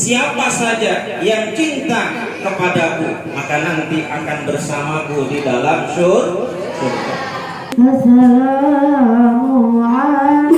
siapa saja yang cinta kepadaku, maka nanti akan bersamaku di dalam surga. Assalamu alaikum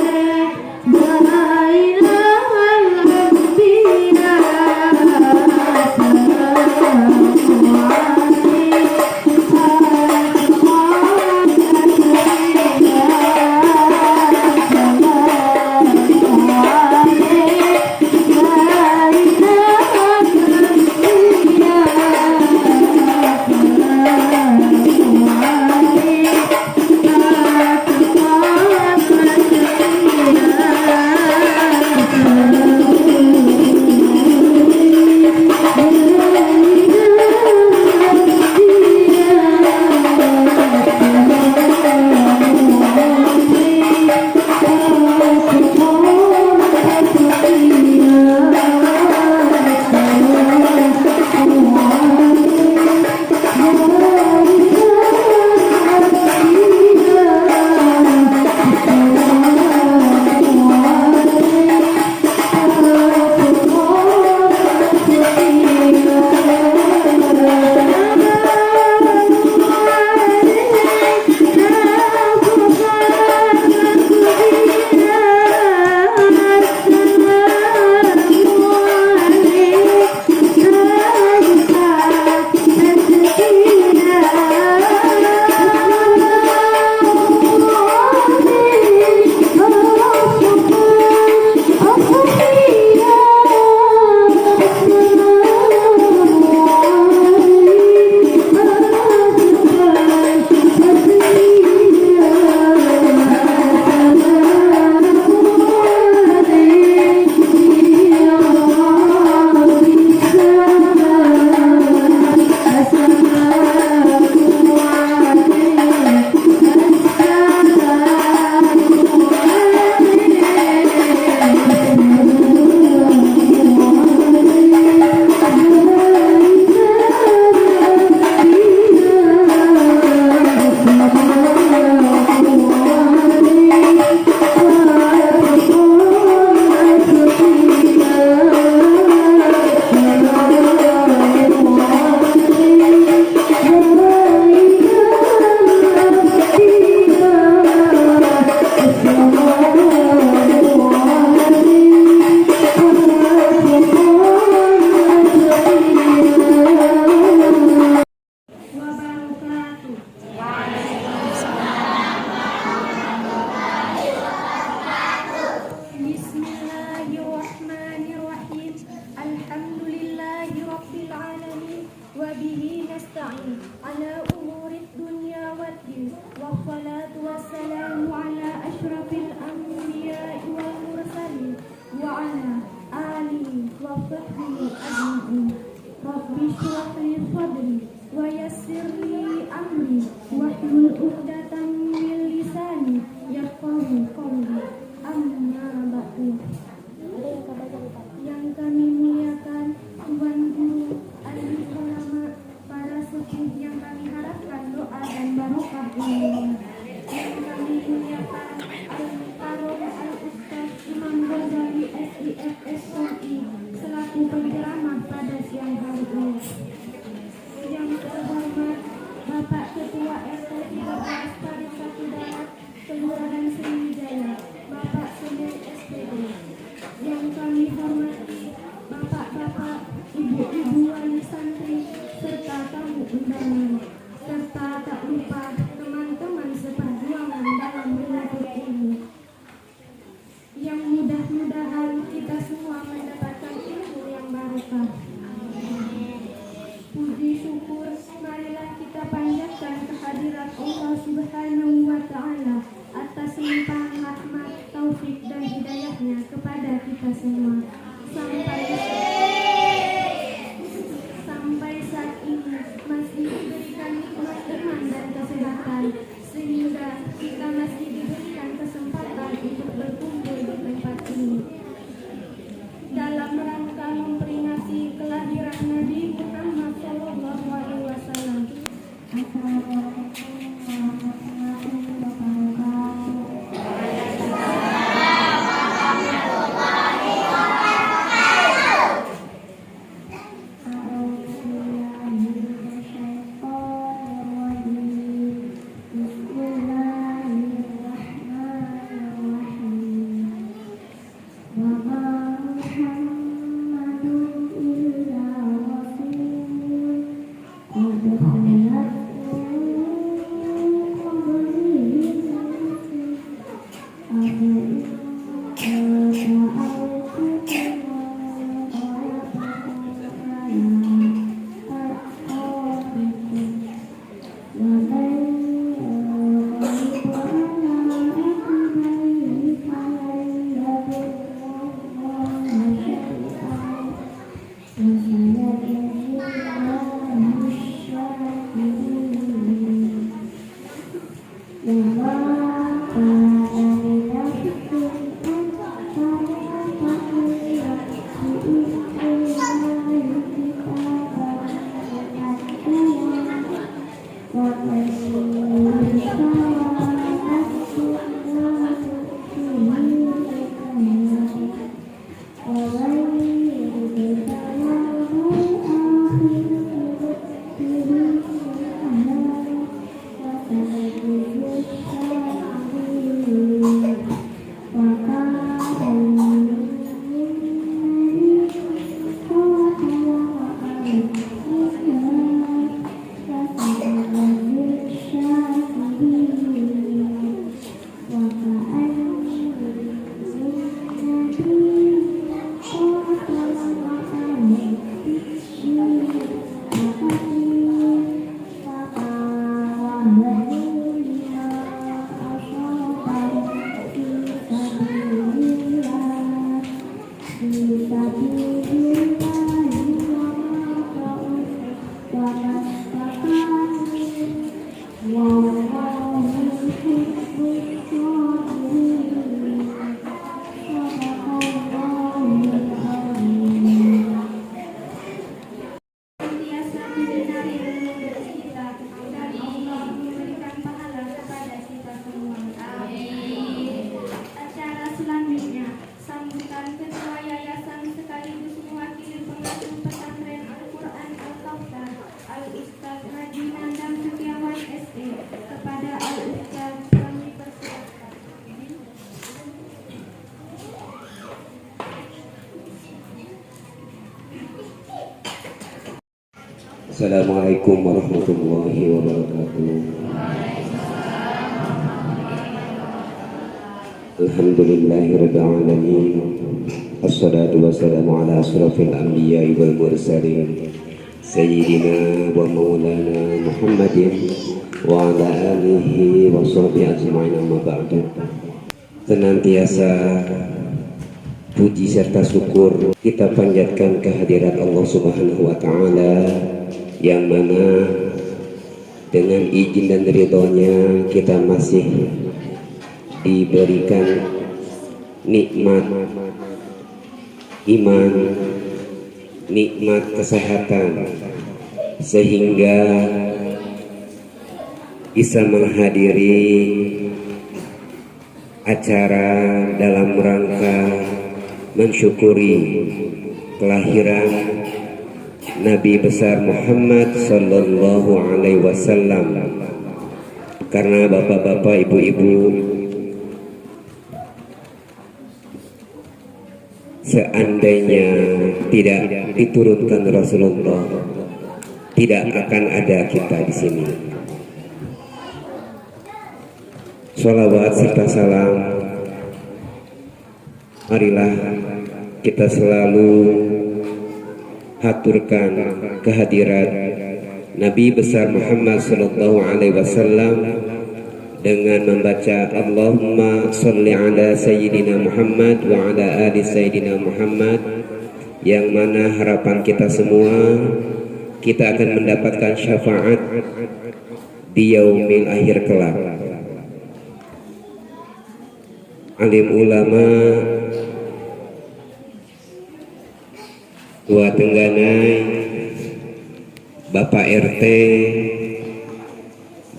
Assalamualaikum warahmatullahi wabarakatuh. Alhamdulillahirabbil alamin. Assalatu wassalamu ala asrafil anbiya'i wal mursalin sayyidina wa maulana Muhammadin wa ala alihi wa sahbihi ajma'in, amma ba'du. Senantiasa puji serta syukur kita panjatkan kehadirat Allah Subhanahu wa taala, yang mana dengan izin dan ridhonya kita masih diberikan nikmat iman, nikmat kesehatan, sehingga bisa menghadiri acara dalam rangka mensyukuri kelahiran Nabi besar Muhammad Sallallahu Alaihi Wasallam. Karena bapak-bapak, ibu-ibu, seandainya tidak diturunkan Rasulullah, tidak akan ada kita di sini. Sholawat serta salam, marilah kita selalu haturkan kehadiran Nabi besar Muhammad Sallallahu Alaihi Wasallam dengan membaca Allahumma sholli ala Sayyidina Muhammad wa ala ali Sayyidina Muhammad, yang mana harapan kita semua kita akan mendapatkan syafaat di yaumil akhir kelak. Alim ulama, Tua Tengganai, Bapak RT,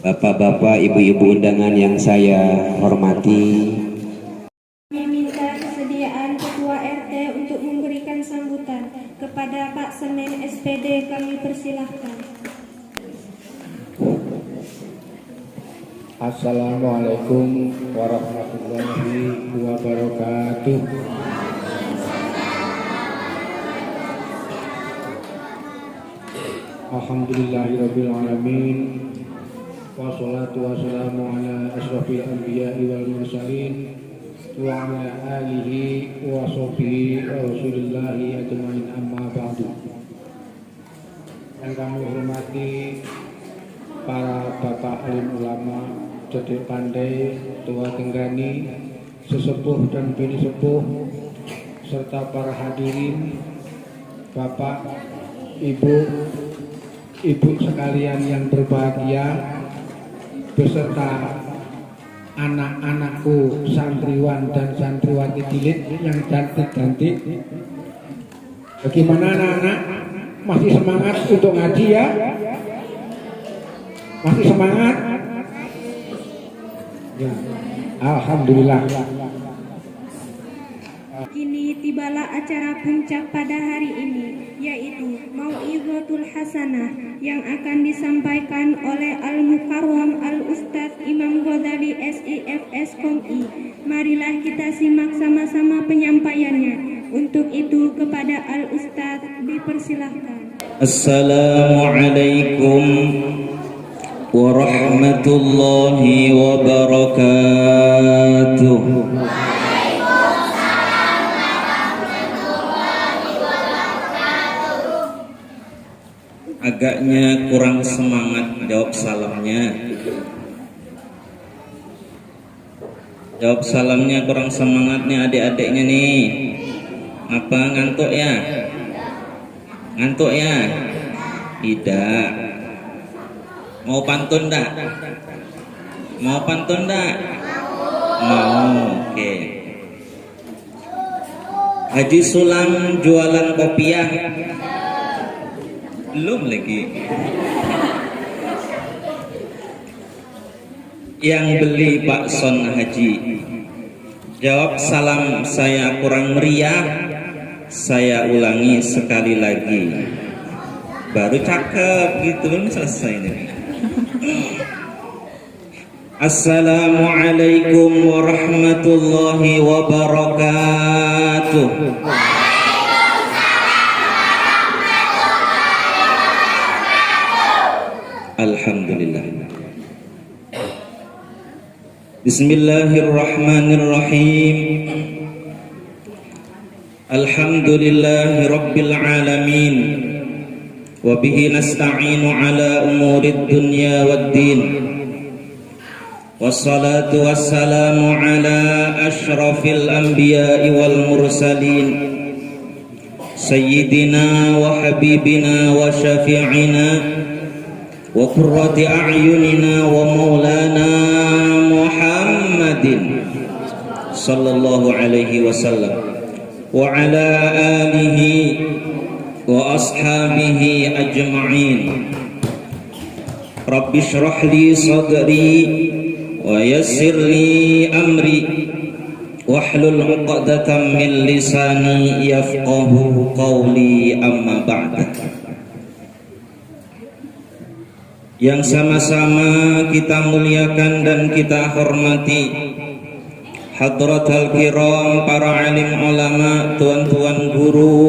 Bapak-bapak, ibu-ibu undangan yang saya hormati, kami minta kesediaan Ketua RT untuk memberikan sambutan kepada Pak Semen SPD. Kami persilahkan. Assalamualaikum warahmatullahi wabarakatuh. Alhamdulillahirabbil alamin. Wassalatu wassalamu ala asrofil anbiya'i wal mursalin وعلى آله وصحبه Rasulullah ajmain amma ba'du. Yang kami hormati para bapak alim ulama, cedek pandai, tua tenggani, sesepuh dan bini sepuh, serta para hadirin, bapak, ibu sekalian yang berbahagia, beserta anak-anakku santriwan dan santriwati cilik yang cantik-cantik. Bagaimana anak-anak? Masih semangat untuk ngaji ya? Masih semangat? Ya. Alhamdulillah. Kini tibalah acara puncak pada hari ini, yaitu Mau'izatul Hasanah yang akan disampaikan oleh Al-Mukarram Al-Ustadz Imam Ghazali SIFS KOMI. Marilah kita simak sama-sama penyampaiannya. Untuk itu kepada Al-Ustadz dipersilahkan. Assalamualaikum warahmatullahi wabarakatuh. Agaknya kurang semangat jawab salamnya. Jawab salamnya kurang semangat nih adik-adiknya nih. Apa ngantuk ya? Ngantuk ya? Tidak. Mau pantun dak? Mau pantun dak? Mau. Oke. Haji Sulam jualan kopiah. Belum lagi. Yang beli Pak Son Haji. Jawab salam saya kurang meriah. Saya ulangi sekali lagi. Baru cakep gitu belum selesai ini. Assalamualaikum warahmatullahi wabarakatuh. Alhamdulillah. Bismillahirrahmanirrahim. Alhamdulillahi rabbil alamin. Wa bihi nasta'inu ala umurid dunya waddin. Wassalatu wassalamu ala ashrafil anbiya'i wal mursalin. Sayyidina wa habibina wa syafi'ina wa qurrati a'yunina wa maulana Muhammadin sallallahu alaihi wasallam wa ala alihi wa ashabihi ajma'in. Rabbi shrah li sadri wa yassir li amri wahlul 'uqdatam min lisani yafqahu qawli, amma ba'd. Yang sama-sama kita muliakan dan kita hormati hadratul kiram, para alim ulama, tuan-tuan guru,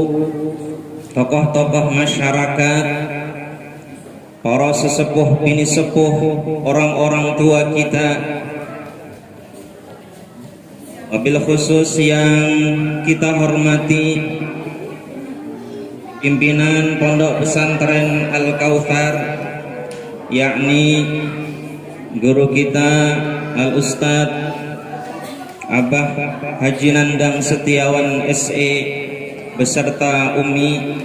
tokoh-tokoh masyarakat, para sesepuh bini sepuh, orang-orang tua kita, wabil khusus yang kita hormati pimpinan Pondok Pesantren Al-Kautsar, yakni guru kita Al-Ustadz Abah Haji Nandang Setiawan SE beserta Umi,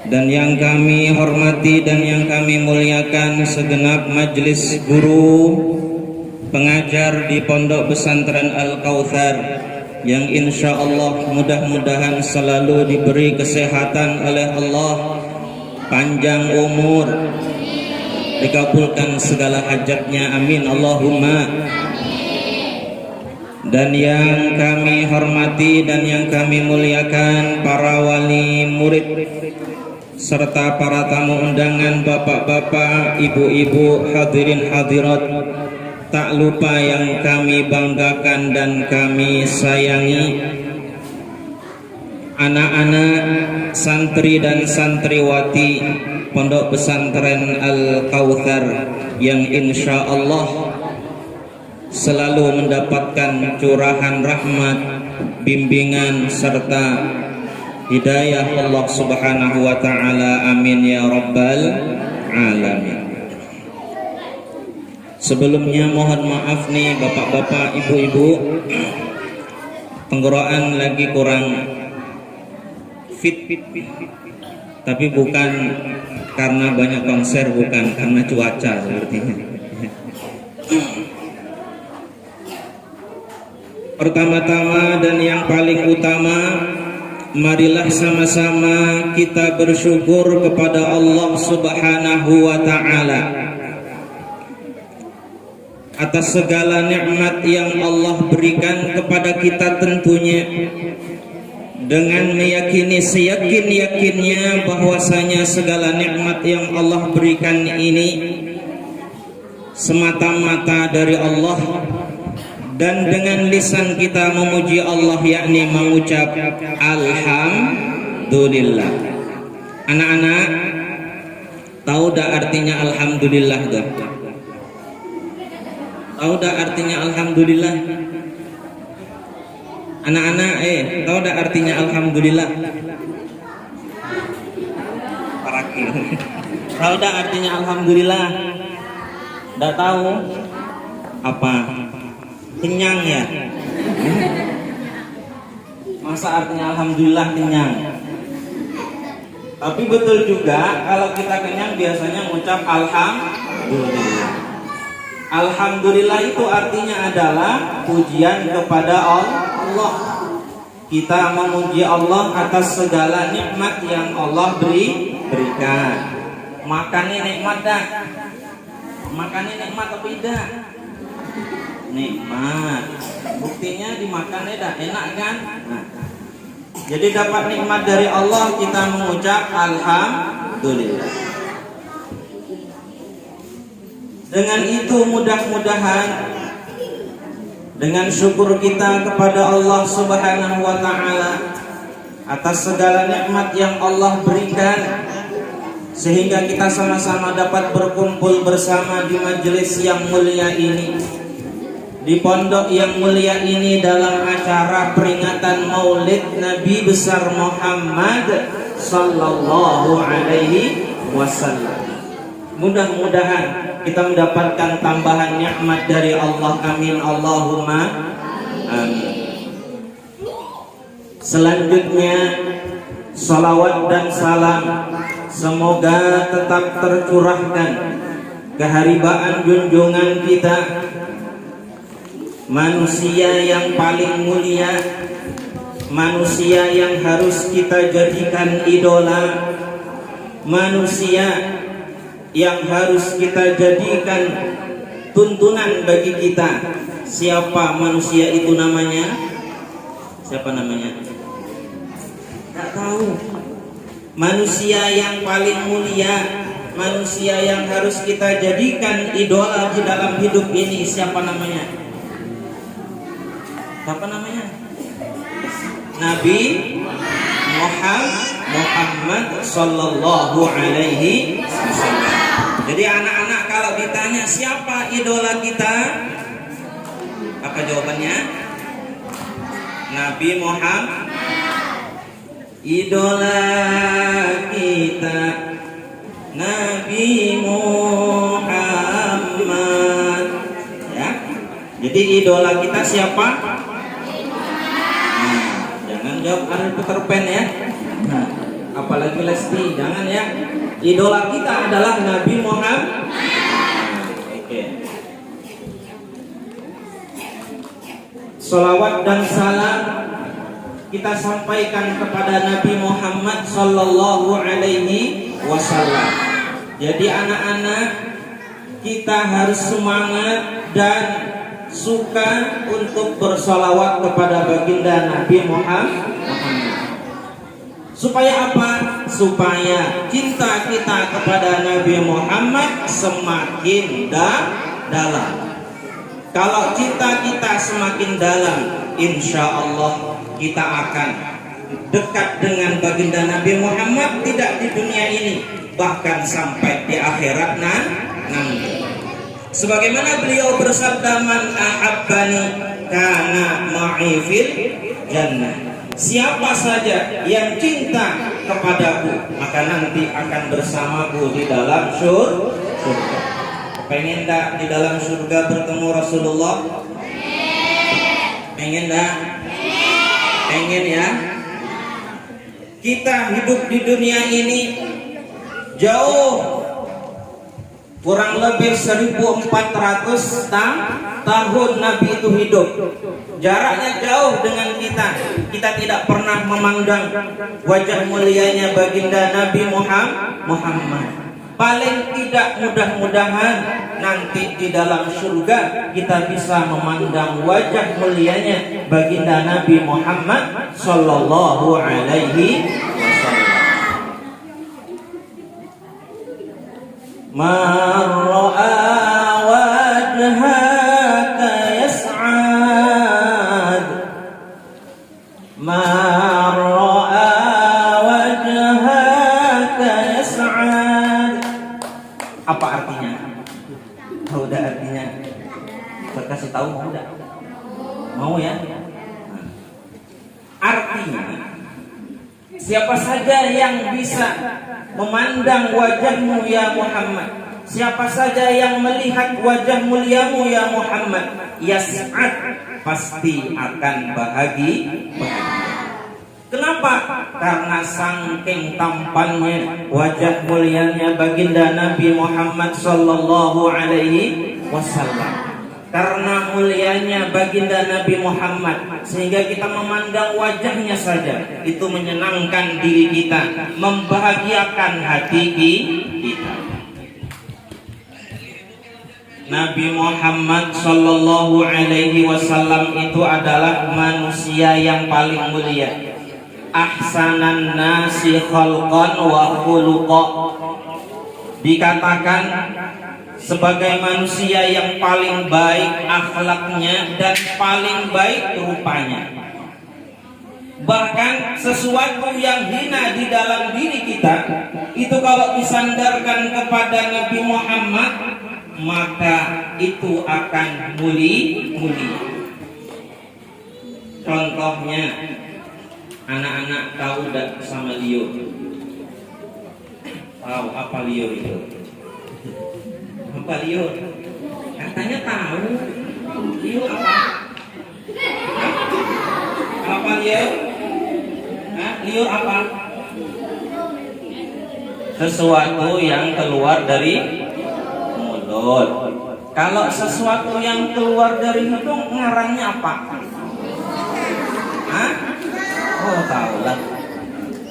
dan yang kami hormati dan yang kami muliakan segenap majelis guru pengajar di Pondok Pesantren Al-Kautsar yang insya Allah mudah-mudahan selalu diberi kesehatan oleh Allah, panjang umur, dikabulkan segala hajatnya, amin Allahumma. Dan yang kami hormati dan yang kami muliakan para wali murid serta para tamu undangan, bapak-bapak, ibu-ibu, hadirin hadirat, tak lupa yang kami banggakan dan kami sayangi, anak-anak santri dan santriwati Pondok Pesantren Al-Kautsar yang insya Allah selalu mendapatkan curahan rahmat, bimbingan serta hidayah Allah Subhanahu wa taala. Amin ya rabbal alamin. Sebelumnya mohon maaf nih bapak-bapak, ibu-ibu, tenggorokan lagi kurang fit. Tapi bukan karena banyak konser, bukan karena cuaca sepertinya. Pertama-tama dan yang paling utama, marilah sama-sama kita bersyukur kepada Allah Subhanahu wa taala atas segala nikmat yang Allah berikan kepada kita, tentunya dengan meyakini seyakin-yakinnya bahwasanya segala nikmat yang Allah berikan ini semata-mata dari Allah, dan dengan lisan kita memuji Allah, yakni mengucap alhamdulillah. Anak-anak tahu dah artinya alhamdulillah dah? Tahu dah artinya alhamdulillah? Anak-anak tahu dah artinya alhamdulillah? Parakil. Tahu dah artinya alhamdulillah? Dah tahu? Apa? Kenyang ya? Masa artinya alhamdulillah kenyang? Tapi betul juga kalau kita kenyang biasanya mengucap alhamdulillah. Alhamdulillah itu artinya adalah pujian kepada Allah. Kita memuji Allah atas segala nikmat yang Allah berikan. Makannya nikmat dah? Makannya nikmat apa tidak? Nikmat. Buktinya dimakannya dah enak kan? Nah, jadi dapat nikmat dari Allah, kita mengucap alhamdulillah. Dengan itu mudah-mudahan dengan syukur kita kepada Allah Subhanahu wa taala atas segala nikmat yang Allah berikan, sehingga kita sama-sama dapat berkumpul bersama di majelis yang mulia ini, di pondok yang mulia ini, dalam acara peringatan Maulid Nabi besar Muhammad sallallahu alaihi wasallam. Mudah-mudahan kita mendapatkan tambahan nikmat dari Allah. Amin Allahumma amin. Selanjutnya, salawat dan salam semoga tetap tercurahkan keharibaan junjungan kita, manusia yang paling mulia, manusia yang harus kita jadikan idola, manusia yang harus kita jadikan tuntunan bagi kita. Siapa manusia itu namanya? Siapa namanya? Tak tahu. Manusia yang paling mulia, manusia yang harus kita jadikan idola di dalam hidup ini, siapa namanya? Siapa namanya? Nabi Muhammad sallallahu alaihi wasallam. Jadi anak-anak kalau ditanya siapa idola kita, apa jawabannya? Nabi Muhammad. Idola kita Nabi Muhammad, ya. Jadi idola kita siapa? Nah, jangan jawab Harry Potter Pan ya. Nah, apalagi Lesti, jangan ya. Idola kita adalah Nabi Muhammad. Oke. Salawat dan salam kita sampaikan kepada Nabi Muhammad sallallahu alaihi wasallam. Jadi anak-anak, kita harus semangat dan suka untuk bersalawat kepada baginda Nabi Muhammad. Supaya apa? Supaya cinta kita kepada Nabi Muhammad semakin dalam. Kalau cinta kita semakin dalam, insya Allah kita akan dekat dengan baginda Nabi Muhammad, tidak di dunia ini, bahkan sampai di akhirat nanti. Sebagaimana beliau bersabda, man ahabbani kana ma'i fil jannah. Siapa saja yang cinta kepadaku, maka nanti akan bersamaku di dalam surga. Pengen tak di dalam surga bertemu Rasulullah? Pengen tak? Pengen ya? Kita hidup di dunia ini jauh, kurang lebih 1400 tahun Nabi itu hidup. Jaraknya jauh dengan kita. Kita tidak pernah memandang wajah mulianya baginda Nabi Muhammad. Paling tidak, mudah-mudahan nanti di dalam surga kita bisa memandang wajah mulianya baginda Nabi Muhammad sallallahu alaihi wasallam. Man ra'a wajhaka yas'ad, man ra'a wajhaka yas'ad. Apa artinya? Tahu dah artinya? Saya kasih tahu mau enggak? Mau ya? Artinya, siapa saja yang bisa memandang wajahmu ya Muhammad, siapa saja yang melihat wajah muliamu ya Muhammad, yas'ad, pasti akan bahagia. Kenapa? Karena saking tampannya wajah mulianya baginda Nabi Muhammad sallallahu alaihi wasallam. Karena mulianya baginda Nabi Muhammad, sehingga kita memandang wajahnya saja itu menyenangkan diri kita, membahagiakan hati kita. Nabi Muhammad sallallahu alaihi wasallam itu adalah manusia yang paling mulia. Ahsanan nasi khalqan wa khuluqa, dikatakan sebagai manusia yang paling baik akhlaknya dan paling baik rupanya. Bahkan sesuatu yang hina di dalam diri kita itu kalau disandarkan kepada Nabi Muhammad, maka itu akan mulia. Contohnya, anak-anak tahu tak sama liur? Tahu apa liur itu? Apa liur? Katanya tahu. Liur apa? Apa liur? Liur apa? Sesuatu yang keluar dari mulut. Kalau sesuatu yang keluar dari hidung, ngarangnya apa? Oh, tahu lah.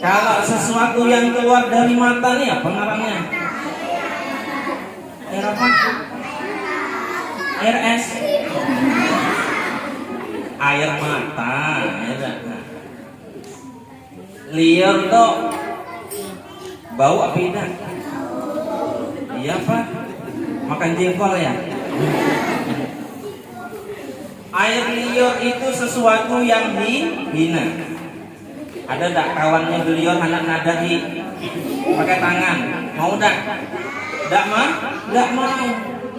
Kalau sesuatu yang keluar dari mata nih apa ngarangnya? Air apa? Air es. Air mata. Liur tuh bau apa tidak? Iya Pak. Makan jengkol ya. Air liur itu sesuatu yang hina. Ada tak kawannya beliau anak nadahi pakai tangan? Mau tak? Tak mau? Tak mau.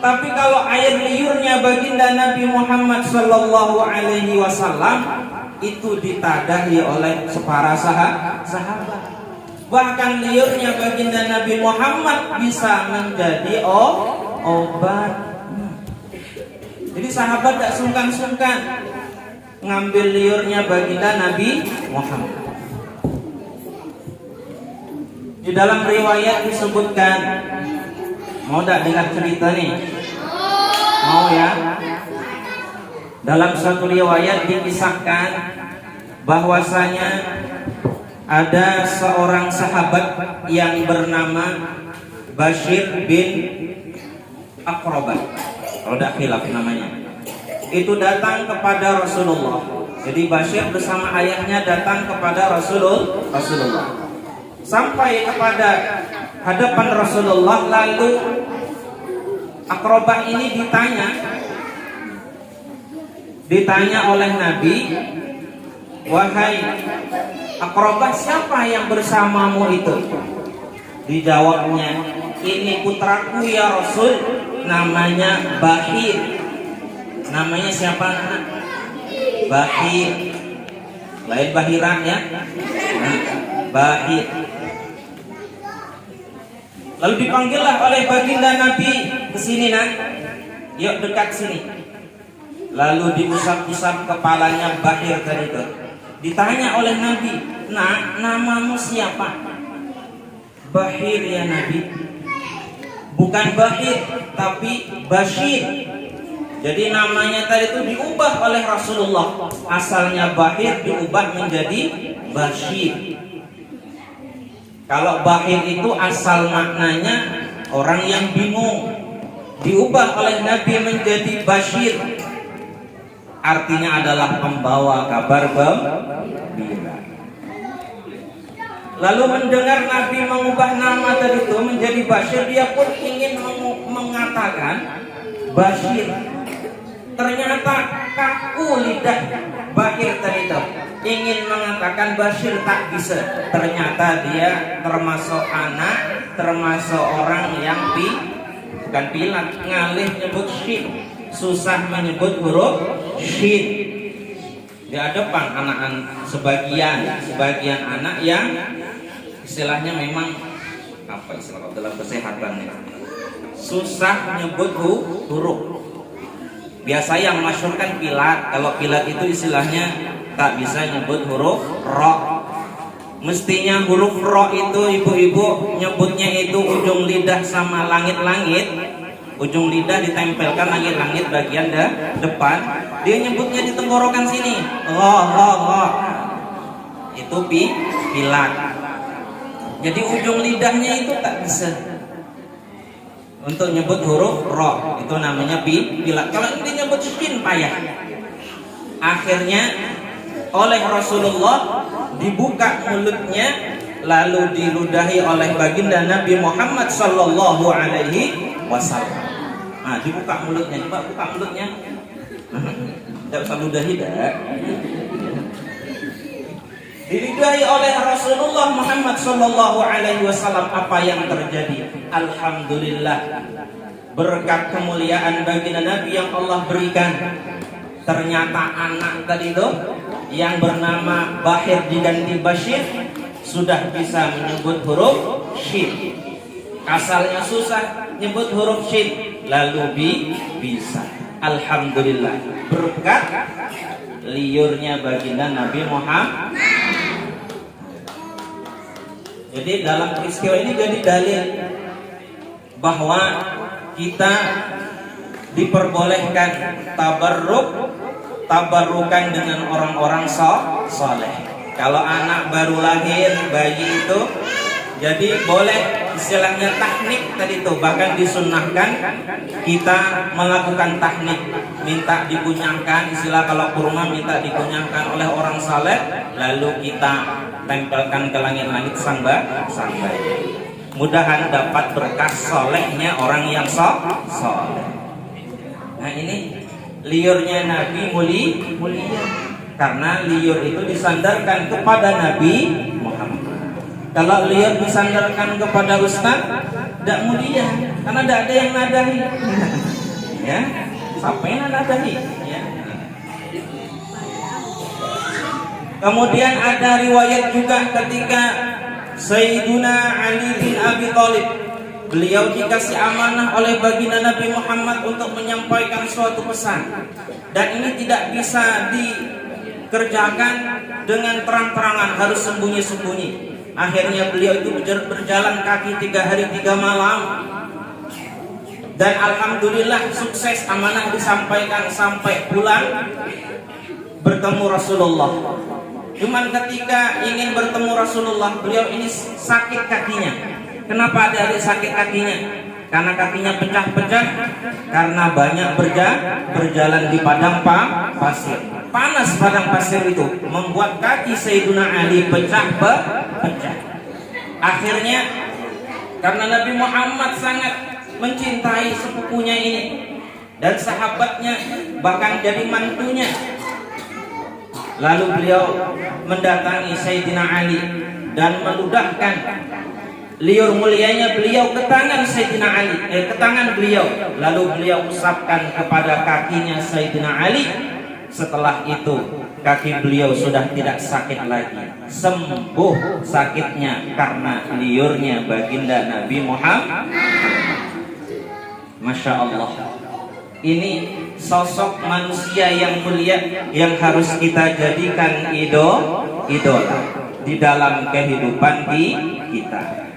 Tapi kalau air liurnya baginda Nabi Muhammad sallallahu alaihi wasallam itu ditadahi oleh separa sahabat. Bahkan liurnya baginda Nabi Muhammad bisa menjadi obat. Jadi sahabat tak sungkan-sungkan ngambil liurnya baginda Nabi Muhammad. Di dalam riwayat disebutkan, mau tak dengar cerita nih? Mau ya? Dalam satu riwayat dikisahkan bahwasanya ada seorang sahabat yang bernama Bashir bin Aqrabah, kalau tak khilaf namanya. Itu datang kepada Rasulullah. Jadi Bashir bersama ayahnya datang kepada Rasulullah. Sampai kepada hadapan Rasulullah, lalu Aqrabah ini ditanya oleh Nabi, wahai Aqrabah, siapa yang bersamamu itu? Dijawabnya, ini putraku ya Rasul, namanya Bahir. Namanya siapa? Bahir. Lain Bahira ya. Bahir. Lalu dipanggillah oleh baginda Nabi ke sini nak. Yuk dekat sini. Lalu diusap-usap kepalanya Bahir tadi itu. Ditanya oleh Nabi, "Nak, namamu siapa?" "Bahir ya Nabi." Bukan Bahir, tapi Bashir. Jadi namanya tadi itu diubah oleh Rasulullah. Asalnya Bahir diubah menjadi Bashir. Kalau Bahir itu asal maknanya orang yang bingung, diubah oleh Nabi menjadi Bashir. Artinya adalah pembawa kabar gembira. Lalu mendengar Nabi mengubah nama tadi itu menjadi Bashir, dia pun ingin mengatakan Bashir. Ternyata kaku lidah Bahir tadi itu, ingin mengatakan Bashir tak bisa. Ternyata dia termasuk anak, termasuk orang yang bukan pilat, ngalih nyebut shin, susah menyebut huruf shin. Di depan anak-anak sebagian anak yang istilahnya memang apa istilah dalam kesehatan ya, susah menyebut huruf. Biasa yang masyhur kan pilat. Kalau pilat itu istilahnya tak bisa nyebut huruf ro. Mestinya huruf ro itu ibu-ibu nyebutnya itu ujung lidah sama langit-langit. Ujung lidah ditempelkan langit-langit bagian depan. Dia nyebutnya di tenggorokan sini. Ro. Itu pilat. Jadi ujung lidahnya itu tak bisa untuk nyebut huruf ro, itu namanya pilat. Kalau ini nyebut shin payah. Akhirnya oleh Rasulullah dibuka mulutnya, lalu diludahi oleh baginda Nabi Muhammad sallallahu alaihi wasallam. Nah, dibuka mulutnya, coba buka mulutnya. Tidak usah ludahi dah. Diludahi oleh Rasulullah Muhammad sallallahu alaihi wasallam. Apa yang terjadi? Alhamdulillah, berkat kemuliaan baginda Nabi yang Allah berikan, ternyata anak tadi itu yang bernama Bahir diganti Bashir sudah bisa menyebut huruf shin. Asalnya susah nyebut huruf shin, lalu bisa. Alhamdulillah, berkat liurnya baginda Nabi Muhammad. Jadi dalam peristiwa ini jadi dalil bahwa kita diperbolehkan tabarrukan dengan orang-orang soleh. Kalau anak baru lahir, bayi itu jadi boleh istilahnya tahnik tadi itu, bahkan disunnahkan kita melakukan tahnik, minta dikunyahkan, istilah kalau kurma minta dikunyahkan oleh orang saleh, lalu kita tempelkan ke langit-langit sambai. Mudahan dapat berkas solehnya orang yang soleh. Nah ini liurnya Nabi mulia, karena liur itu disandarkan kepada Nabi Muhammad. Kalau liur disandarkan kepada ustaz, tidak mulia, karena tidak ada yang nadahi. Ya, siapa yang nadahi? Ya. Kemudian ada riwayat juga ketika Sayyiduna Ali bin Abi Thalib, beliau dikasih amanah oleh baginda Nabi Muhammad untuk menyampaikan suatu pesan, dan ini tidak bisa dikerjakan dengan terang-terangan, harus sembunyi-sembunyi. Akhirnya beliau itu berjalan kaki 3 hari 3 malam, dan alhamdulillah sukses, amanah disampaikan sampai pulang bertemu Rasulullah. Cuman ketika ingin bertemu Rasulullah, beliau ini sakit kakinya. Kenapa ada sakit kakinya? Karena kakinya pecah-pecah, karena banyak berjalan di padang pasir. Panas padang pasir itu membuat kaki Sayyiduna Ali pecah. Akhirnya karena Nabi Muhammad sangat mencintai sepupunya ini dan sahabatnya, bahkan jadi mantunya, lalu beliau mendatangi Sayyidina Ali dan meludahkan liur mulianya beliau ke tangan Sayyidina Ali, ke tangan beliau, lalu beliau usapkan kepada kakinya Sayyidina Ali. Setelah itu kaki beliau sudah tidak sakit lagi, sembuh sakitnya karena liurnya baginda Nabi Muhammad. Masya Allah, ini sosok manusia yang mulia yang harus kita jadikan idola di dalam kehidupan kita.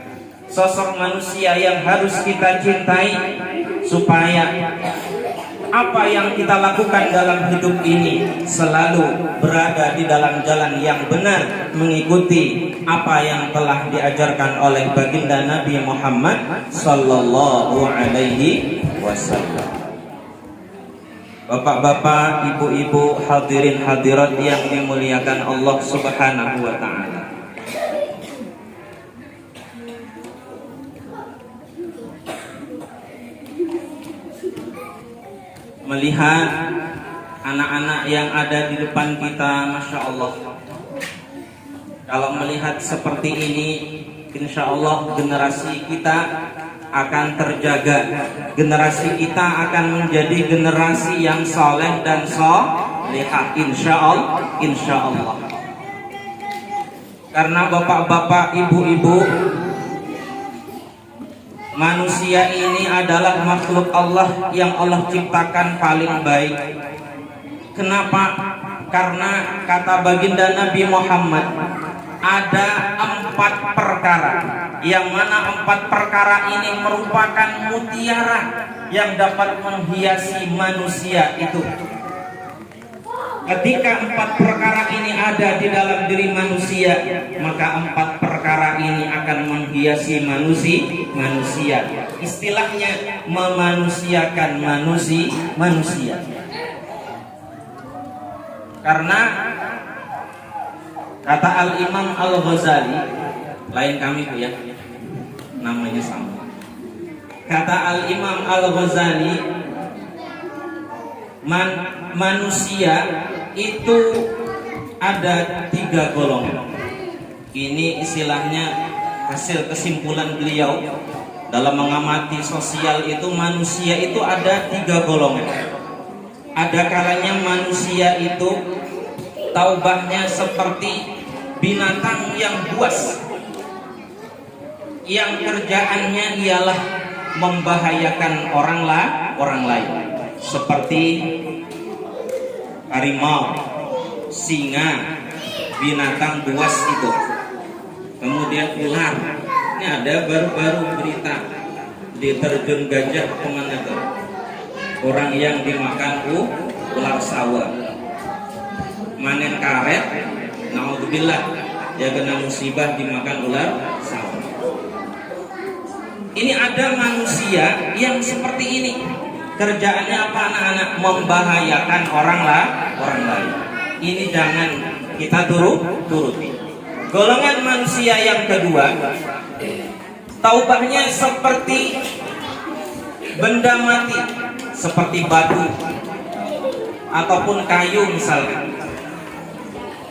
Sosok manusia yang harus kita cintai supaya apa yang kita lakukan dalam hidup ini selalu berada di dalam jalan yang benar, mengikuti apa yang telah diajarkan oleh baginda Nabi Muhammad sallallahu alaihi wasallam. Bapak-bapak, ibu-ibu, hadirin hadirat yang dimuliakan Allah Subhanahu wa taala. Melihat anak-anak yang ada di depan kita, Masya Allah, kalau melihat seperti ini, insya Allah generasi kita akan terjaga, generasi kita akan menjadi generasi yang soleh dan solehah, insya Allah. Karena bapak-bapak, ibu-ibu, manusia ini adalah makhluk Allah yang Allah ciptakan paling baik. Kenapa? Karena kata baginda Nabi Muhammad, ada 4 perkara, yang mana 4 perkara ini merupakan mutiara yang dapat menghiasi manusia itu. Ketika 4 perkara ini ada di dalam diri manusia, maka 4 perkara ini akan menghiasi manusia. Istilahnya memanusiakan manusia. Karena kata Al-Imam Al-Ghazali, lain kami Bu ya, namanya sama. Kata Al-Imam Al-Ghazali, manusia itu ada 3 golongan. Ini istilahnya hasil kesimpulan beliau dalam mengamati sosial itu. Manusia itu ada 3 golongan. Ada kalanya manusia itu taubahnya seperti binatang yang buas, yang kerjaannya ialah membahayakan orang lain, seperti harimau, singa, binatang buas itu. Kemudian ular. Ini ada baru-baru berita di Terjun Gajah kemana tuh? Orang yang dimakan ular sawah. Manen karet, naudzubillah, dia kena musibah dimakan ular sawah. Ini ada manusia yang seperti ini. Kerjaannya apa anak-anak? Membahayakan orang lain. Ini jangan kita turuti. Golongan manusia yang kedua, taubahnya seperti benda mati, seperti batu ataupun kayu misalnya.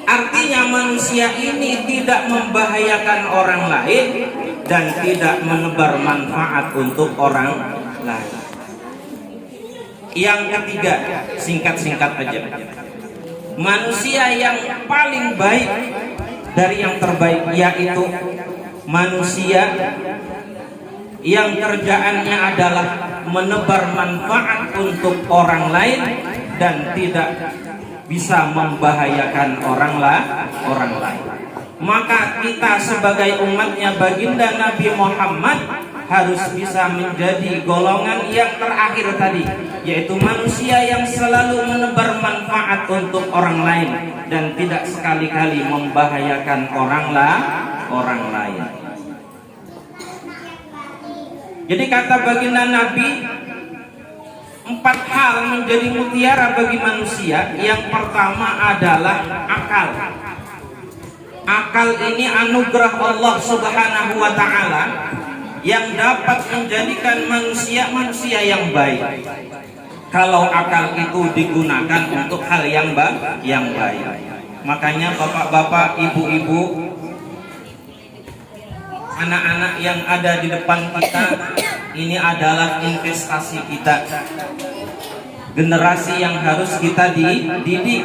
Artinya manusia ini tidak membahayakan orang lain dan tidak menebar manfaat untuk orang lain. Yang ketiga, singkat-singkat aja. Manusia yang paling baik dari yang terbaik, yaitu manusia yang kerjaannya adalah menebar manfaat untuk orang lain dan tidak bisa membahayakan orang lain. Maka kita sebagai umatnya baginda Nabi Muhammad harus bisa menjadi golongan yang terakhir tadi, yaitu manusia yang selalu menebar manfaat untuk orang lain dan tidak sekali-kali membahayakan orang lain. Jadi kata baginda Nabi, 4 hal menjadi mutiara bagi manusia. Yang pertama adalah akal. Akal ini anugerah Allah Subhanahu wa taala yang dapat menjadikan manusia yang baik. Kalau akal itu digunakan untuk hal yang baik. Makanya bapak-bapak, ibu-ibu, anak-anak yang ada di depan kita ini adalah investasi kita. Generasi yang harus kita didik.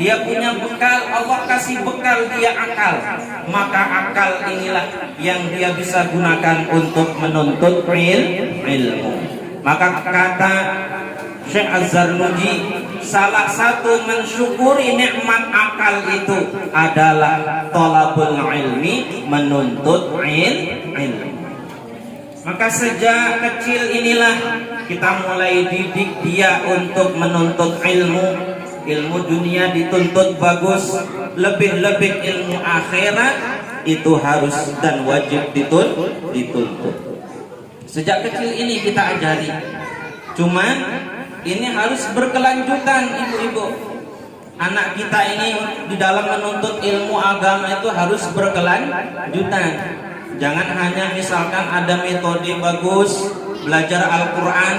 Dia punya bekal, Allah kasih bekal dia akal. Maka akal inilah yang dia bisa gunakan untuk menuntut ilmu. Maka kata Syekh Az-Zarnuji, salah satu mensyukuri nikmat akal itu adalah thalabul ilmi, menuntut ilmu. Maka sejak kecil inilah kita mulai didik dia untuk menuntut ilmu. Ilmu dunia dituntut bagus, lebih-lebih ilmu akhirat itu harus dan wajib dituntut. Sejak kecil ini kita ajari. Cuman ini harus berkelanjutan, ibu-ibu. Anak kita ini di dalam menuntut ilmu agama itu harus berkelanjutan. Jangan hanya misalkan ada metode bagus, belajar Al-Quran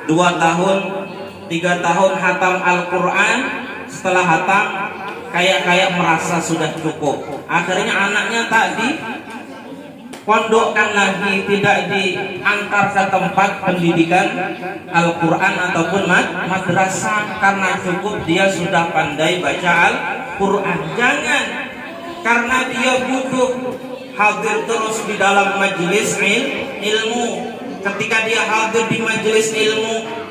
2 tahun, 3 tahun hatam Al-Quran. Setelah hatam kayak merasa sudah cukup. Akhirnya anaknya tak dipondokkan lagi, tidak diantar ke tempat pendidikan Al-Quran ataupun madrasah, karena cukup dia sudah pandai baca Al-Quran. Jangan, karena dia butuh hadir terus di dalam majelis ilmu. Ketika dia hadir di majelis ilmu,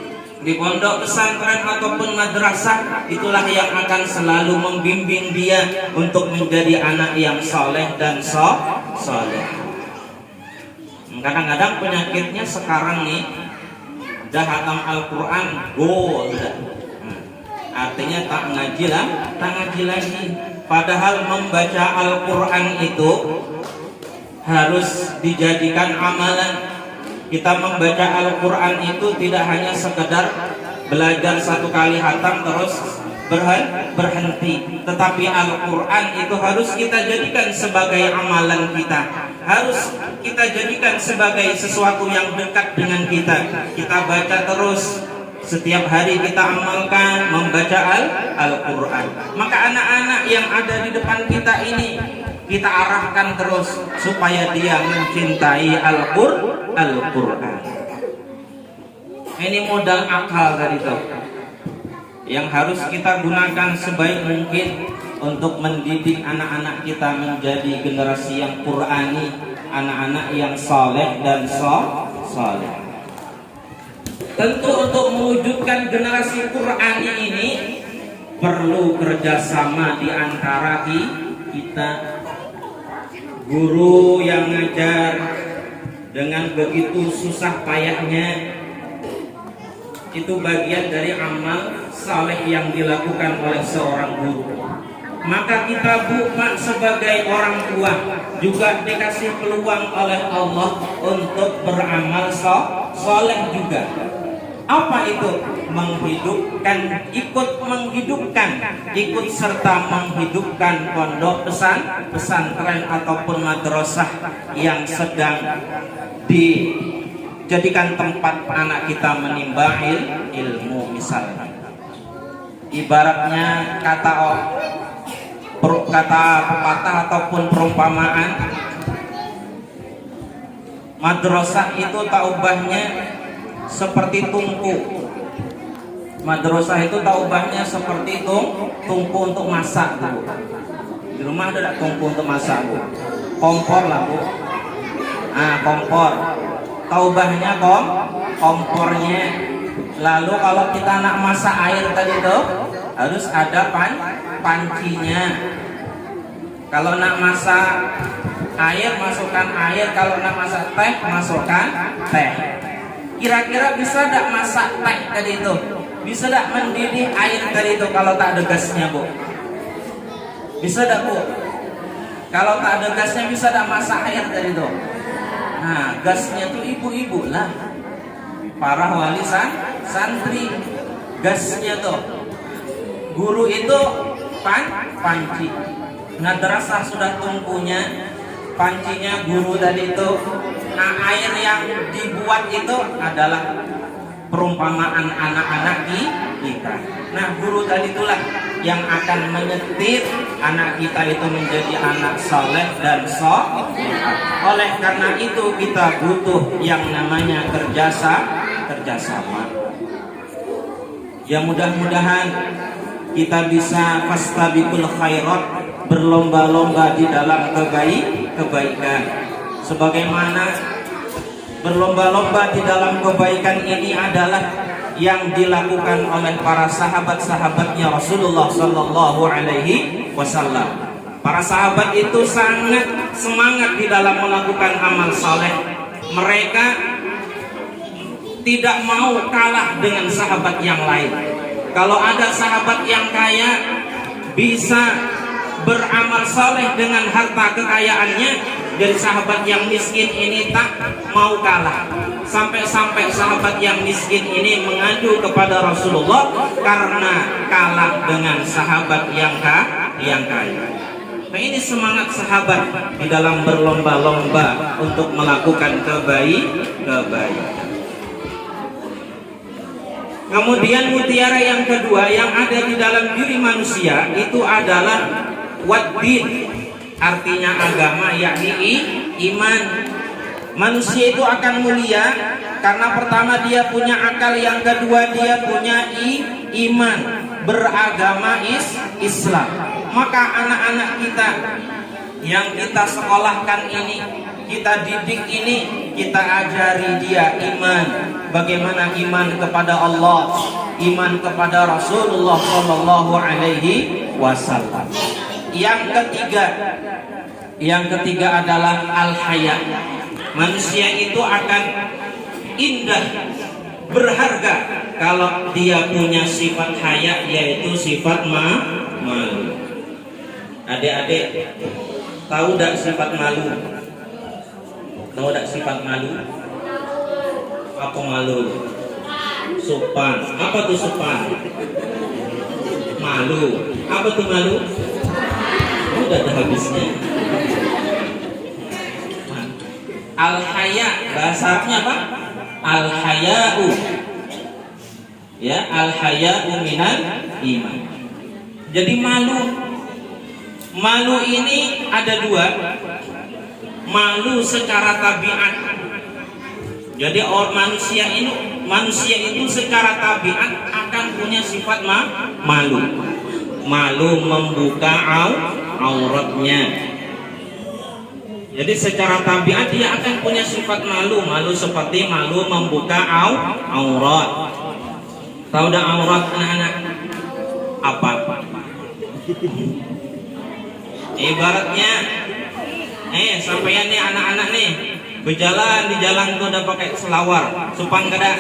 di pondok pesantren ataupun madrasah, itulah yang akan selalu membimbing dia untuk menjadi anak yang soleh dan soleh. Kadang-kadang penyakitnya sekarang nih, udah hatam Al-Quran, artinya tak ngaji lagi. Padahal membaca Al-Quran itu harus dijadikan amalan. Kita membaca Al-Quran itu tidak hanya sekedar belajar 1 kali hatam terus berhenti, tetapi Al-Quran itu harus kita jadikan sebagai amalan kita, harus kita jadikan sebagai sesuatu yang dekat dengan kita. Kita baca terus, setiap hari kita amalkan membaca Al-Quran. Maka anak-anak yang ada di depan kita ini kita arahkan terus supaya dia mencintai Al-Quran. Ini modal akal tadi itu yang harus kita gunakan sebaik mungkin untuk mendidik anak-anak kita menjadi generasi yang Qurani, anak-anak yang saleh dan saleh. Tentu untuk mewujudkan generasi Qurani ini perlu kerjasama di antara kita. Guru yang ngajar dengan begitu susah payahnya, itu bagian dari amal saleh yang dilakukan oleh seorang guru. Maka kita bukan sebagai orang tua juga dikasih peluang oleh Allah untuk beramal saleh juga. Apa itu? Menghidupkan, ikut serta menghidupkan pondok pesantren ataupun madrasah yang sedang dijadikan tempat anak kita menimba ilmu. Misalnya, ibaratnya kata pepatah ataupun perumpamaan, madrasah itu taubahnya seperti tungku. Madrasah itu taubahnya seperti tungku untuk masak, Bu. Di rumah ada tungku untuk masak, Bu? Kompor lah, Bu. Kompor. Taubahnya kompornya. Lalu kalau kita nak masak air tadi itu harus ada pancinya. Kalau nak masak air, masukkan air. Kalau nak masak teh, masukkan teh. Kira-kira bisa tak masak teh tadi itu? Bisa tak mendidih air tadi itu kalau tak ada gasnya, Bu? Bisa tak, Bu? Kalau tak ada gasnya bisa tak masak air tadi itu? Nah, gasnya tuh ibu-ibu lah, para wali santri. Gasnya tuh guru itu panci. Madrasah sudah tungkunya, pancinya guru tadi itu. Nah, air yang dibuat itu adalah perumpamaan anak-anak kita. Nah, guru tadi itulah yang akan menyetir anak kita itu menjadi anak soleh dan oleh karena itu kita butuh yang namanya kerjasama. Ya mudah-mudahan kita bisa fastabiqul khairat, berlomba-lomba di dalam kebaikan. Sebagaimana berlomba-lomba di dalam kebaikan ini adalah yang dilakukan oleh para sahabat-sahabatnya Rasulullah Sallallahu Alaihi Wasallam. Para sahabat itu sangat semangat di dalam melakukan amal saleh. Mereka tidak mau kalah dengan sahabat yang lain. Kalau ada sahabat yang kaya bisa beramal saleh dengan harta kekayaannya, dari sahabat yang miskin ini tak mau kalah. Sampai-sampai sahabat yang miskin ini mengadu kepada Rasulullah karena kalah dengan sahabat yang kaya. Nah, ini semangat sahabat di dalam berlomba-lomba untuk melakukan kebaikan. Kemudian mutiara yang kedua yang ada di dalam diri manusia itu adalah waddin, artinya agama, yakni iman. Manusia itu akan mulia karena pertama dia punya akal, yang kedua dia punya iman, beragama Islam. Maka anak-anak kita yang kita sekolahkan ini, kita didik ini, kita ajari dia iman. Bagaimana iman kepada Allah, iman kepada Rasulullah Sallallahu Alaihi Wasallam. Yang ketiga adalah al-haya. Manusia itu akan indah, berharga kalau dia punya sifat haya, yaitu sifat malu. Adik-adik tahu tak sifat malu? Tahu tak sifat malu? Apa malu? Sopan. Apa tuh sopan? Malu. Apa tuh malu? Udah ada habisnya. Al-haya, bahasa Arabnya apa? Al-haya'u. Ya, al-haya'u minal iman. Jadi malu ini ada dua. Malu secara tabiat. Jadi manusia itu secara tabiat akan punya sifat malu. Malu membuka auratnya. Jadi secara tabiat dia akan punya sifat malu seperti malu membuka aurat. Tahu dah aurat anak-anak? Apa? Ibaratnya sampeyan nih anak-anak nih berjalan di jalan tuh udah pakai selawar, sopan kada?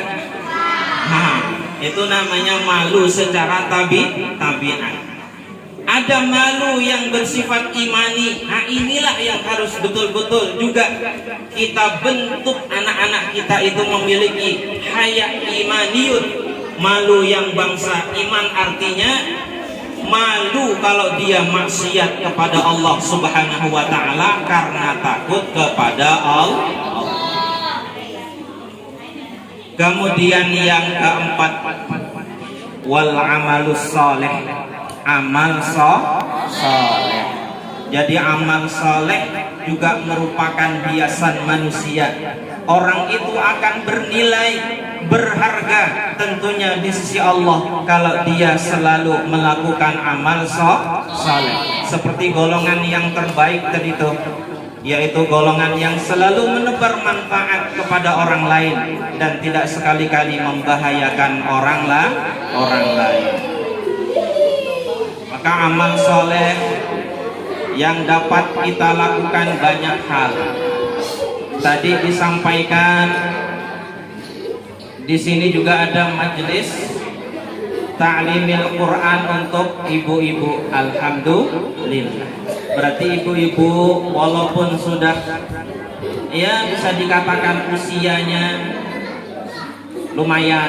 Nah, itu namanya malu secara tabiat. Ada malu yang bersifat imani. Nah, inilah yang harus betul-betul juga kita bentuk anak-anak kita itu memiliki haya imaniyun. Malu yang bangsa iman, artinya malu kalau dia maksiat kepada Allah Subhanahu wa taala karena takut kepada Allah. Kemudian yang keempat, wal amalus saleh, amal saleh. Jadi amal saleh juga merupakan hiasan manusia. Orang itu akan bernilai, berharga tentunya di sisi Allah kalau dia selalu melakukan amal saleh. Seperti golongan yang terbaik tadi itu, yaitu golongan yang selalu menebar manfaat kepada orang lain dan tidak sekali-kali membahayakan orang lain. Maka amal soleh yang dapat kita lakukan banyak hal. Tadi disampaikan di sini juga ada majelis ta'limil Quran untuk ibu-ibu. Alhamdulillah. Berarti ibu-ibu walaupun sudah ya bisa dikatakan usianya lumayan,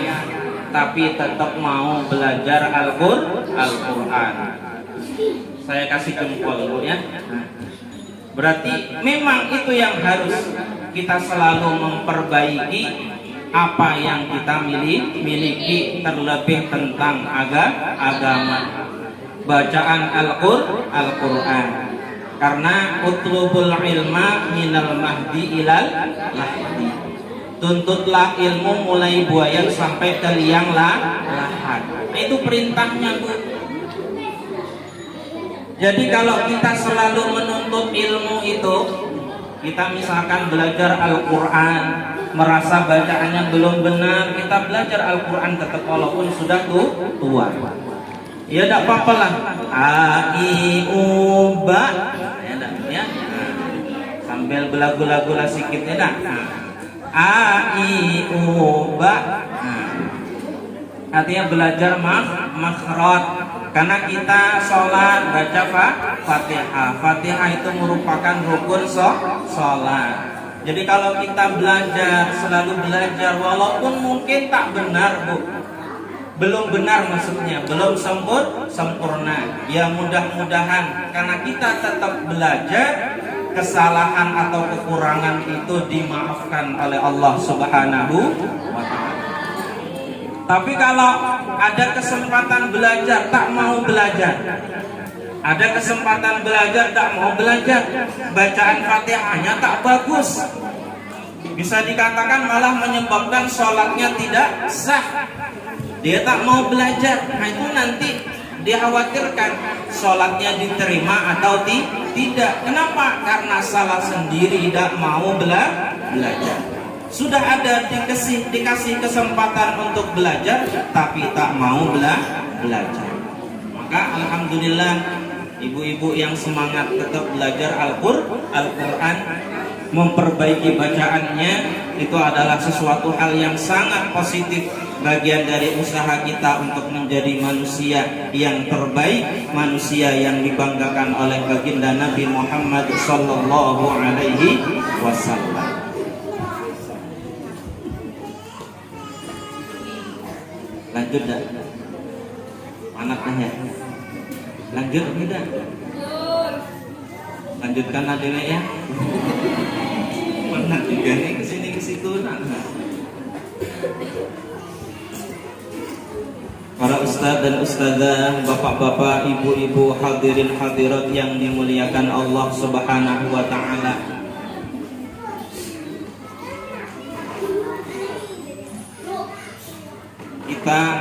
tapi tetap mau belajar Al-Quran. Saya kasih jempol Bu ya. Berarti memang itu yang harus kita selalu memperbaiki apa yang kita miliki, terlebih tentang agama. bacaan Al-Quran. Karena utlubul ilma minal mahdi ilal lahdi, tuntutlah ilmu mulai buayan sampai ke liang lahat. Itu perintahnya, Bu. Jadi kalau kita selalu menuntut ilmu itu, kita misalkan belajar Al-Quran, merasa bacaannya belum benar, kita belajar Al-Quran tetap walaupun sudah tua. Ya tidak apa-apa lah. A-I-U-Ba ya. Sambil belagu-lagu lah sikitnya dah. A-I-U-Ba. Artinya belajar makhraj. Karena kita sholat baca Fatihah. Fatihah itu merupakan rukun sholat. Jadi kalau kita belajar, selalu belajar, walaupun mungkin tak benar, Bu, belum benar maksudnya, belum sempurna, ya mudah-mudahan karena kita tetap belajar, kesalahan atau kekurangan itu dimaafkan oleh Allah Subhanahu wa Ta'ala. Tapi kalau ada kesempatan belajar tak mau belajar, ada kesempatan belajar tak mau belajar, bacaan Fatihahnya tak bagus, bisa dikatakan malah menyebabkan sholatnya tidak sah, dia tak mau belajar. Nah itu nanti dikhawatirkan sholatnya diterima atau tidak. Kenapa? Karena salah sendiri, tidak mau belajar. Sudah ada dikasih kesempatan untuk belajar, tapi tak mau belajar. Maka alhamdulillah ibu-ibu yang semangat tetap belajar Al-Quran, memperbaiki bacaannya, itu adalah sesuatu hal yang sangat positif, bagian dari usaha kita untuk menjadi manusia yang terbaik, manusia yang dibanggakan oleh baginda Nabi Muhammad sallallahu alaihi wasallam. Lanjut dah. Mana tanya? Lanjut tidak? Lanjutkan adanya ya. Pernah juga nih kesini kesitu. Para ustadz dan ustadzah, bapak-bapak, ibu-ibu, hadirin hadirat yang dimuliakan Allah Subhanahu wa Ta'ala. Kita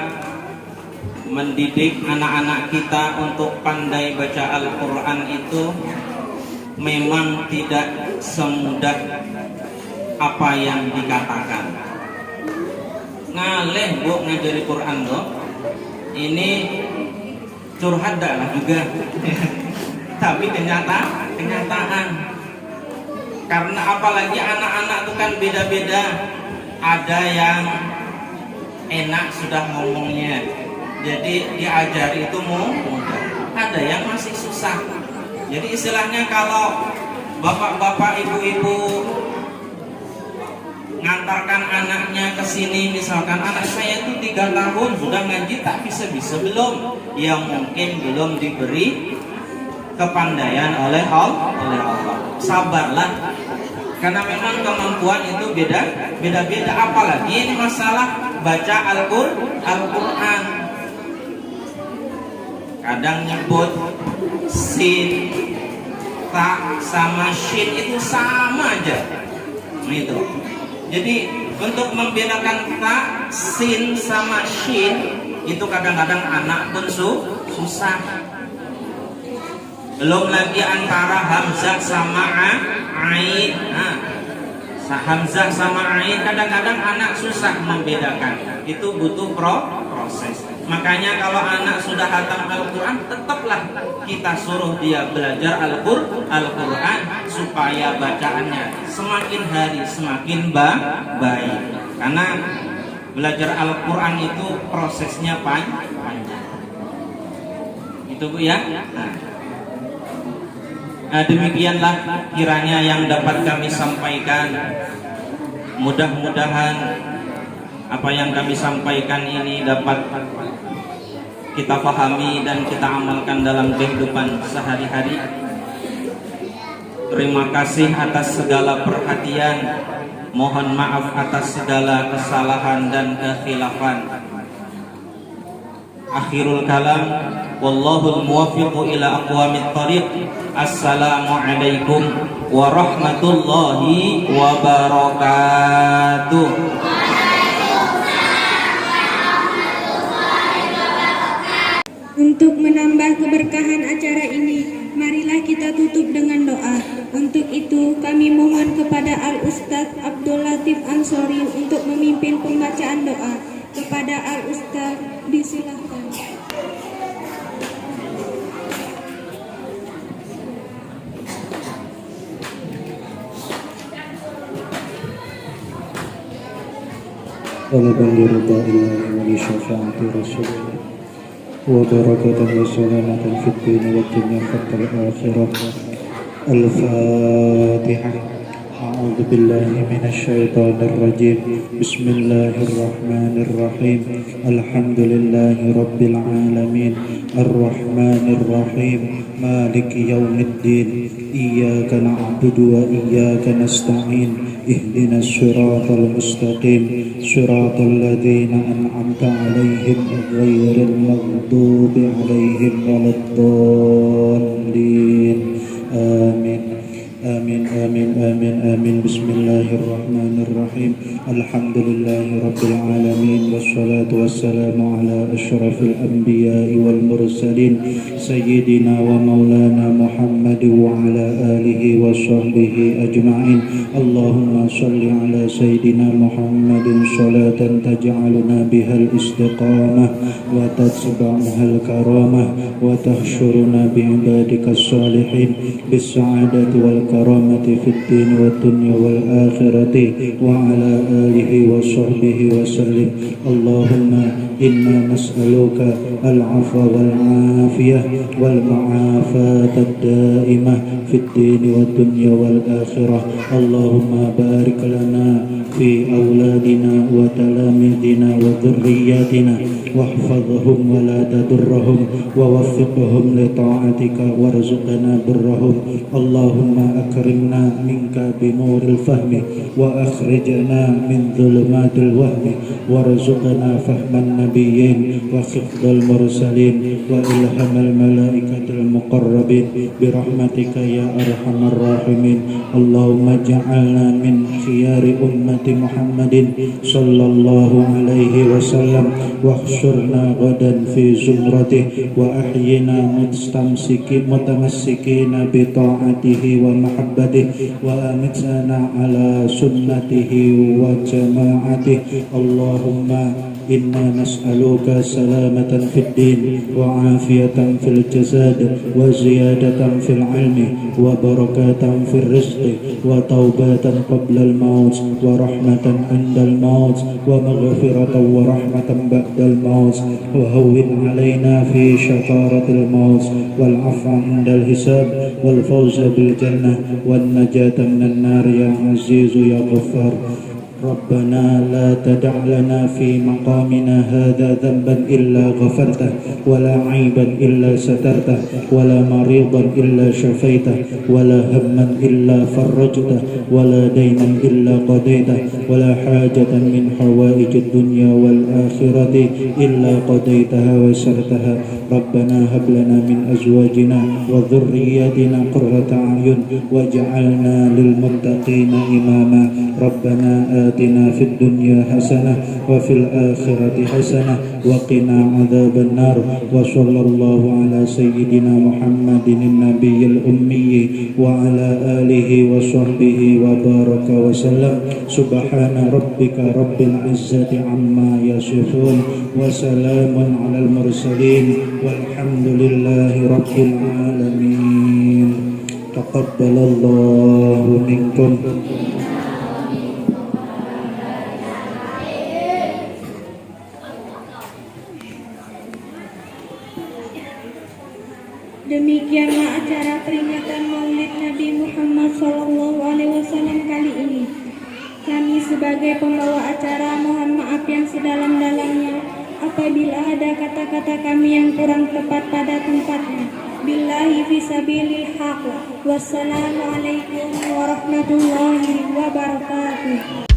mendidik anak-anak kita untuk pandai baca Al-Quran itu memang tidak semudah apa yang dikatakan. Ngaleh Bu ngajari Quran loh. Ini curhat dah juga. Tapi kenyataan. Karena apalagi anak-anak itu kan beda-beda. Ada yang enak sudah ngomongnya, jadi diajari itu mudah. Ada yang masih susah. Jadi istilahnya kalau bapak-bapak, ibu-ibu ngantarkan anaknya ke sini, misalkan anak saya itu 3 tahun sudah ngaji tak bisa belum, ya mungkin belum diberi kepandaian oleh Allah. Sabarlah, karena memang kemampuan itu beda-beda. Apalagi ini masalah baca Al-Quran. Kadang nyebut sin, ta sama shin itu sama aja. Nah itu. Jadi untuk membedakan ta, sin sama shin itu kadang-kadang anak pun susah. Belum lagi antara hamzah sama ain. Hamzah sama ain kadang-kadang anak susah membedakan. Itu butuh proses. Makanya kalau anak sudah hatam Al-Quran, tetaplah kita suruh dia belajar Al-Quran supaya bacaannya semakin hari semakin baik. Karena belajar Al-Quran itu prosesnya panjang. Itu Bu ya. Nah, demikianlah kiranya yang dapat kami sampaikan. Mudah-mudahan apa yang kami sampaikan ini dapat kita pahami dan kita amalkan dalam kehidupan sehari-hari. Terima kasih atas segala perhatian. Mohon maaf atas segala kesalahan dan kekhilafan. Akhirul kalam, wallahul muwaffiqu ila aqwamit thariq. Assalamualaikum warahmatullahi wabarakatuh. Untuk menambah keberkahan acara ini, marilah kita tutup dengan doa. Untuk itu, kami mohon kepada Al-Ustadz Abdul Latif Ansori untuk memimpin pembacaan doa. Kepada Al-Ustadz, disilahkan. طلبا لرضا الله ولشفاعة رسوله وبركة وسلامة في الدين والدنيا حتى الآخرة. الفاتحة. أعوذ بالله من الشيطان الرجيم. بسم الله الرحمن الرحيم. الحمد لله رب العالمين الرحمن الرحيم مالك يوم الدين إياك نعبد وإياك نستعين اهدنا الصراط المستقيم صراط الذين أنعمت عليهم غير المغضوب عليهم ولا الضالين. آمين آمين آمين آمين آمين. بسم الله الرحمن الرحيم. الحمد لله رب العالمين والصلاة والسلام على أشرف الأنبياء والمرسلين سيدنا ومولانا محمد وعلى آله وصحبه أجمعين. اللهم صل على سيدنا محمد صلاة تجعلنا بها الاستقامة وتتبعها الكرامة وتحشرنا بعبادك الصالحين بالسعادة والكرامة في الدين والدنيا والآخرة وعلى آله وصحبه وسلم. اللهم إنا نسألك العفو والعافية والمعافاة الدائمة في الدين والدنيا والآخرة. اللهم بارك لنا في أولادنا وتلاميذنا وذرياتنا واحفظهم ولا تضرهم ووفقهم لطاعتك وارزقنا برهم. اللهم أكرمنا منك بنور الفهم وأخرجنا من ظلمات الوهم وارزقنا فهم النبيين وحفظ المرسلين وإلهام الملائكة المقربين برحمتك يا أرحم الراحمين. اللهم اجعلنا من خيار أمة محمد صلى الله عليه وسلم واحشرنا غدا في زمرته وأحينا متمسكين بطاعته ومحبته وأمتنا على سنته وجماعته. اللهم إنا نسألك سلامة في الدين وعافية في الجسد وزيادة في العلم وبركة في الرزق وتوبة قبل الموت ورحمة عند الموت ومغفرة ورحمة بعد الموت وهون علينا في شطارة الموت والعفو عند الحساب والفوز بالجنة والنجاة من النار يا عزيز يا غفار. ربنا لا تدع لنا في مقامنا هذا ذنبا إلا غفرته ولا عيبا إلا سترته ولا مريضا إلا شفيته ولا هما إلا فرجته ولا دينا إلا قضيته ولا حاجة من حوائج الدنيا والآخرة إلا قضيتها ويسرتها. ربنا هب لنا من أزواجنا وذرياتنا قرة أعين واجعلنا للمتقين إماما. ربنا آتنا في الدنيا حسنة وفي الآخرة حسنة وقنا عذاب النار. وصلى الله على سيدنا محمد النبي الأمي وعلى آله وصحبه وبارك وسلم. سبحان ربك رب العزة عما يصفون وسلام على المرسلين والحمد لله رب العالمين. تقبل الله منكم. Demikianlah acara peringatan Maulid Nabi Muhammad SAW kali ini. Kami sebagai pembawa acara mohon maaf yang sedalam-dalamnya apabila ada kata-kata kami yang kurang tepat pada tempatnya. Billahi fisabilil haq. Wassalamualaikum warahmatullahi wabarakatuh.